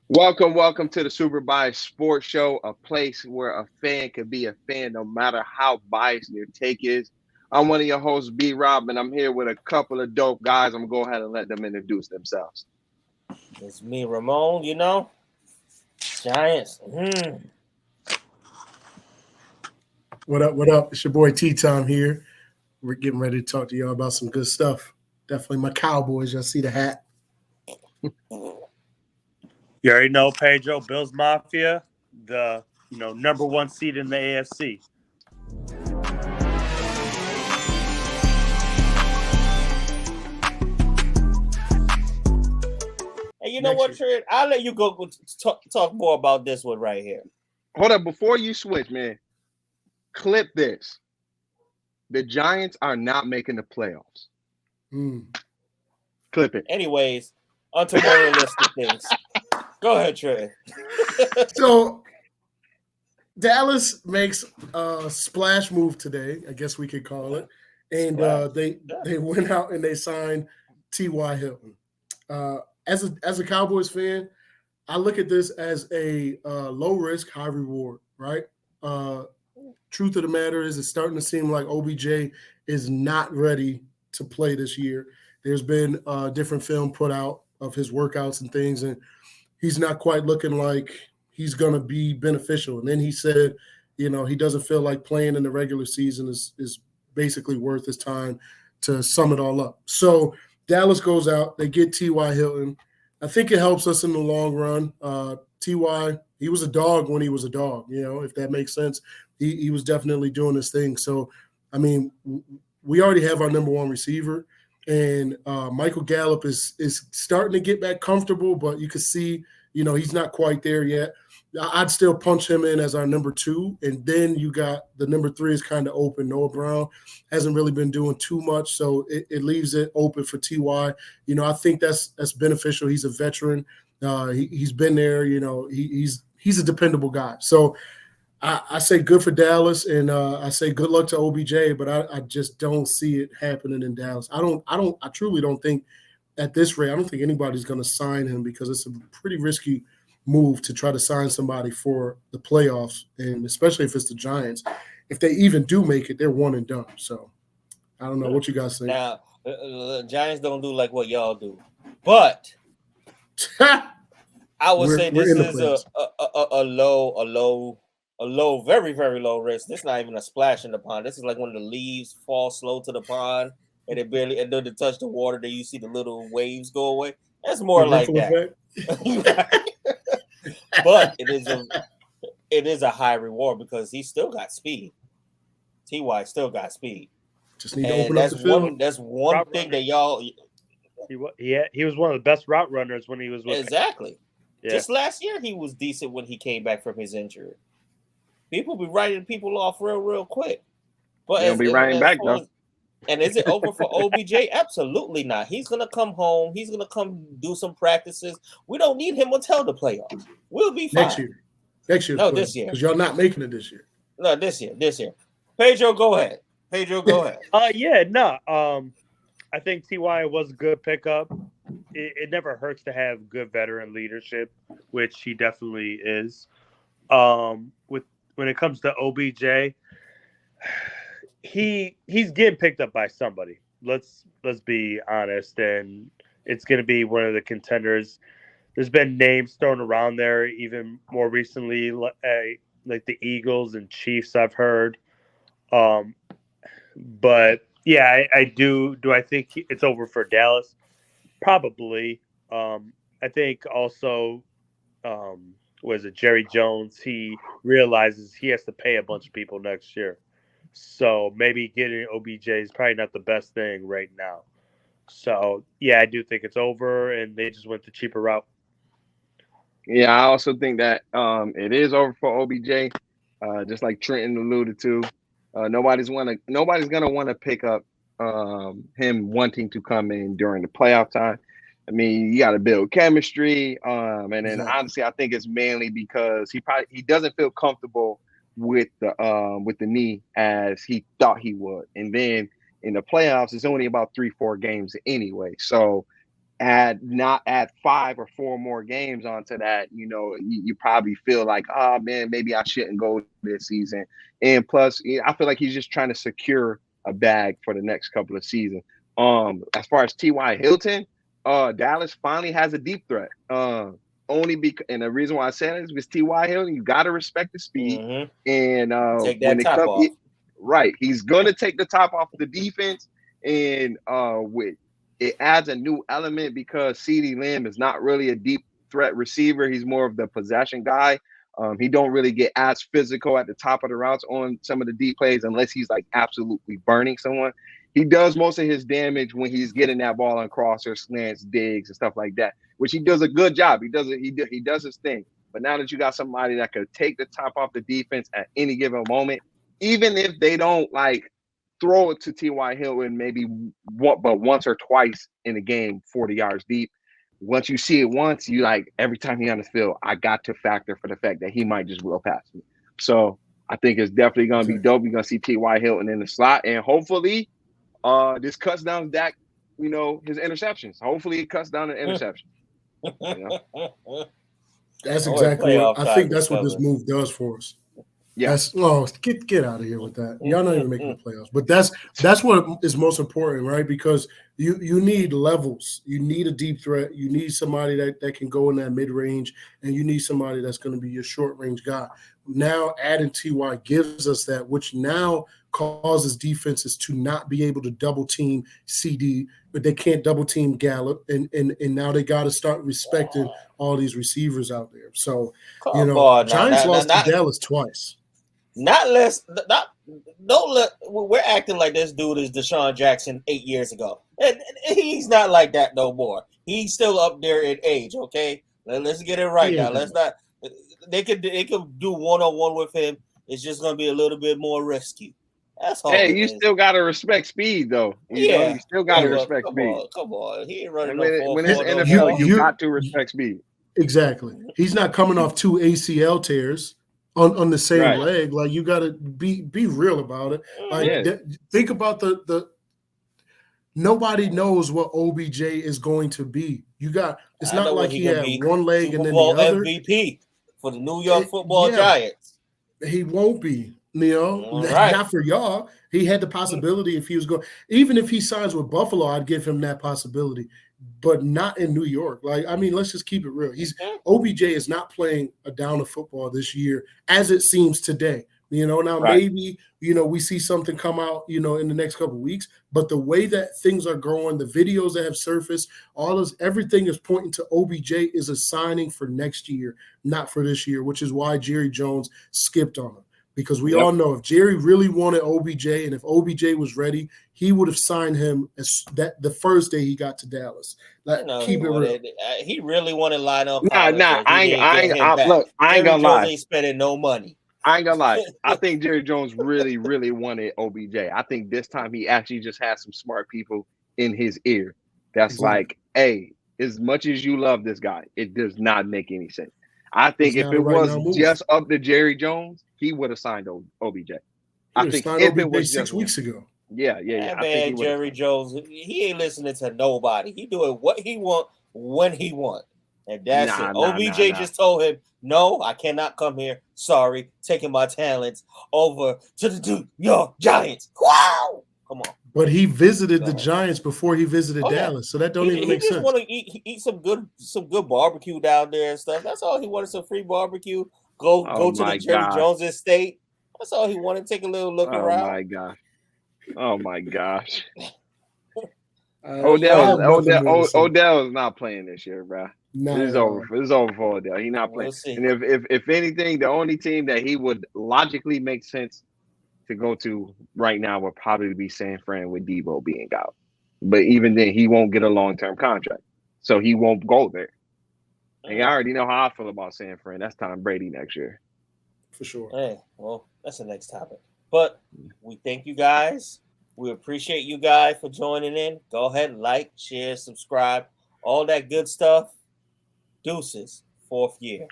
Welcome to the Super Bias Sports Show, a place where a fan can be a fan no matter how biased their take is. I'm one of your hosts, B Rob, and I'm here with a couple of dope guys. I'm going to go ahead and let them introduce themselves. It's me, Ramon, Giants. What up? What up? It's your boy T Tom here. We're getting ready to talk to y'all about some good stuff. Definitely my Cowboys. Y'all see the hat. You already know Pedro, Bills Mafia, the number one seed in the AFC. And you know what, Trent? I'll let you go talk more about this one right here. Hold up, before you switch, man, clip this. The Giants are not making the playoffs. Clip it. Anyways, on to more realistic things. Go ahead, Trent. So Dallas makes a splash move today, I guess we could call it. And they went out and they signed T.Y. Hilton. As a Cowboys fan, I look at this as a low risk, high reward, right? Truth of the matter is it's starting to seem like OBJ is not ready to play this year. There's been different film put out of his workouts and things, and he's not quite looking like he's going to be beneficial. And then he said, he doesn't feel like playing in the regular season is basically worth his time to sum it all up. So Dallas goes out, they get T.Y. Hilton. I think it helps us in the long run. T.Y., he was a dog when he was a dog, if that makes sense. He was definitely doing his thing. So, I mean, we already have our number one receiver, and Michael Gallup is starting to get back comfortable, but you can see, he's not quite there yet. I'd still punch him in as our number two, and then you got the number three is kind of open. Noah Brown hasn't really been doing too much, so it leaves it open for T.Y. I think that's beneficial. He's a veteran. He's been there. He's a dependable guy. So I say good for Dallas, and I say good luck to OBJ, but I just don't see it happening in Dallas. I truly don't think at this rate, I don't think anybody's going to sign him because it's a pretty risky move to try to sign somebody for the playoffs, and especially if it's the Giants. If they even do make it, they're one and done. So I don't know what you guys think. Now, the Giants don't do like what y'all do, but I would say this is a low, very, very low risk. This is not even a splash in the pond. This is like when the leaves fall slow to the pond and it barely and then to touch the water, then you see the little waves go away. That's more like that. But it is a high reward because he still got speed. Ty still got speed. Just need to open up the field. That's one thing that y'all. He was one of the best route runners when he was with exactly. Yeah. Just last year, he was decent when he came back from his injury. People be writing people off real quick. But they'll be writing back though. And is it over for OBJ? Absolutely not. He's gonna come home. He's gonna come do some practices. We don't need him until the playoffs. We'll be fine. Next year. No, this year. Because y'all not making it this year. No, this year. Pedro, go ahead. I think T.Y. was a good pickup. It never hurts to have good veteran leadership, which he definitely is. When it comes to OBJ, he's getting picked up by somebody. Let's be honest, and it's going to be one of the contenders. There's been names thrown around there, even more recently, like the Eagles and Chiefs. I've heard, but yeah, I do. Do I think it's over for Dallas? Probably. I think also, was it Jerry Jones? He realizes he has to pay a bunch of people next year. So maybe getting OBJ is probably not the best thing right now. So, yeah, I do think it's over, and they just went the cheaper route. Yeah, I also think that it is over for OBJ, just like Trenton alluded to. Nobody's gonna want to pick up him wanting to come in during the playoff time. I mean, you got to build chemistry, and then honestly, I think it's mainly because he doesn't feel comfortable with the knee as he thought he would, and then in the playoffs, it's only about 3-4 games anyway. So add 5 or 4 more games onto that, you probably feel like, oh man, maybe I shouldn't go this season. And plus, I feel like he's just trying to secure a bag for the next couple of seasons. As far as T.Y. Hilton, Dallas finally has a deep threat. Only because, and the reason why I said it is because T.Y. Hilton, you got to respect the speed. And take that top off. Right, he's going to take the top off the defense, and it adds a new element because CeeDee Lamb is not really a deep threat receiver. He's more of the possession guy. He don't really get as physical at the top of the routes on some of the deep plays unless he's like absolutely burning someone. He does most of his damage when he's getting that ball on crossers, slants, digs, and stuff like that, which he does a good job. He does his thing. But now that you got somebody that could take the top off the defense at any given moment, even if they don't like throw it to T.Y. Hilton maybe once or twice in a game, 40 yards deep. Once you see it once, you like every time he's on the field, I got to factor for the fact that he might just blow past me. So I think it's definitely going to be dope. You're going to see T.Y. Hilton in the slot, and hopefully this cuts down Dak, his interceptions. Hopefully it cuts down the interceptions. That's exactly what I think. That's what this move does for us. Yeah. Get out of here with that. Y'all not even making the playoffs. But that's what is most important, right? Because you need levels. You need a deep threat. You need somebody that can go in that mid-range, and you need somebody that's going to be your short-range guy. Now adding T.Y. gives us that, which now causes defenses to not be able to double-team CD, but they can't double-team Gallup, and now they got to start respecting all these receivers out there. So, Giants lost to Dallas twice. Don't let. We're acting like this dude is Deshaun Jackson 8 years ago. And he's not like that no more. He's still up there in age. Okay, let's get it right now. Let's not. They could do one-on-one with him. It's just going to be a little bit more risky. That's all. Hey, you still got to respect speed, though. You still got to respect speed. Come on, he ain't running when it's NFL, you got to respect speed. Exactly. He's not coming off 2 ACL tears on the same leg. Like, you got to be real about it. Like, think about the nobody knows what OBJ is going to be. It's not like he had one leg and then the other. MVP for the New York Football Giants. He won't be. Not for y'all. He had the possibility if he was going. Even if he signs with Buffalo, I'd give him that possibility, but not in New York. Like, I mean, let's just keep it real. OBJ is not playing a down of football this year, as it seems today. Maybe we see something come out, in the next couple of weeks. But the way that things are growing, the videos that have surfaced, everything is pointing to OBJ is a signing for next year, not for this year, which is why Jerry Jones skipped on him. Because we all know if Jerry really wanted OBJ and if OBJ was ready, he would have signed him the first day he got to Dallas. Keep it real. He really wanted Lionel. I ain't gonna lie. Ain't spending no money. I ain't gonna lie. I think Jerry Jones really, really wanted OBJ. I think this time he actually just had some smart people in his ear. That's like, hey, as much as you love this guy, it does not make any sense. I think if it was just up to Jerry Jones, he would have signed OBJ. I think if it was 6 weeks ago. Yeah. Man, Jerry Jones, he ain't listening to nobody. He doing what he want when he want, and that's it. OBJ just told him, "No, I cannot come here. Sorry, taking my talents over to the New York Giants." Wow, come on. But he visited the Giants before he visited Dallas, so that don't even make sense. He just want to eat some good barbecue down there and stuff. That's all he wanted, some free barbecue. Go to the Jerry Jones estate. That's all he wanted. Take a little look around. Oh my gosh. Odell is not playing this year, bro. It's over for Odell. He's not playing. And if anything, the only team that he would logically make sense to go to right now would probably be San Fran with Debo being out. But even then, he won't get a long-term contract, so he won't go there. And I already know how I feel about San Fran. That's Tom Brady next year. For sure. Hey, well, that's the next topic. But we thank you guys. We appreciate you guys for joining in. Go ahead and like, share, subscribe, all that good stuff. Deuces, 4th year.